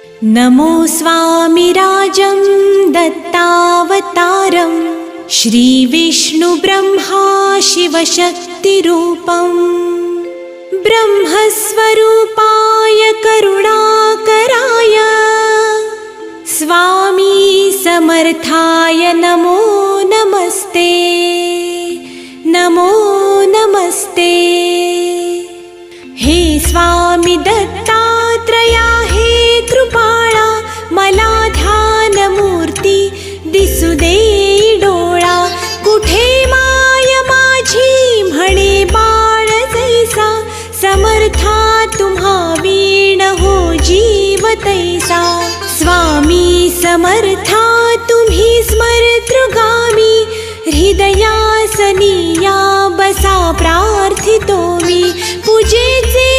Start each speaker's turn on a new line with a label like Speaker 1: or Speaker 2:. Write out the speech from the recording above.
Speaker 1: नमो स्वामिराजं दत्तावतारं श्रीविष्णुब्रह्मा शिवशक्तिरूपं ब्रह्मस्वरूपाय करुणाकराय स्वामी समर्थाय नमो नमस्ते नमो नमस्ते। हे स्वामी दत्तात्रया हे कृपाळा मला ध्यानमूर्ती दिसू दे डोळा कुठे माय माझी म्हणे बाळ जैसा समर्था तुम्हा वीण हो जीव तैसा स्वामी समर्था तुम्ही स्मरतृगामी हृदयासनी या बसा प्रार्थितो मी पूजेचे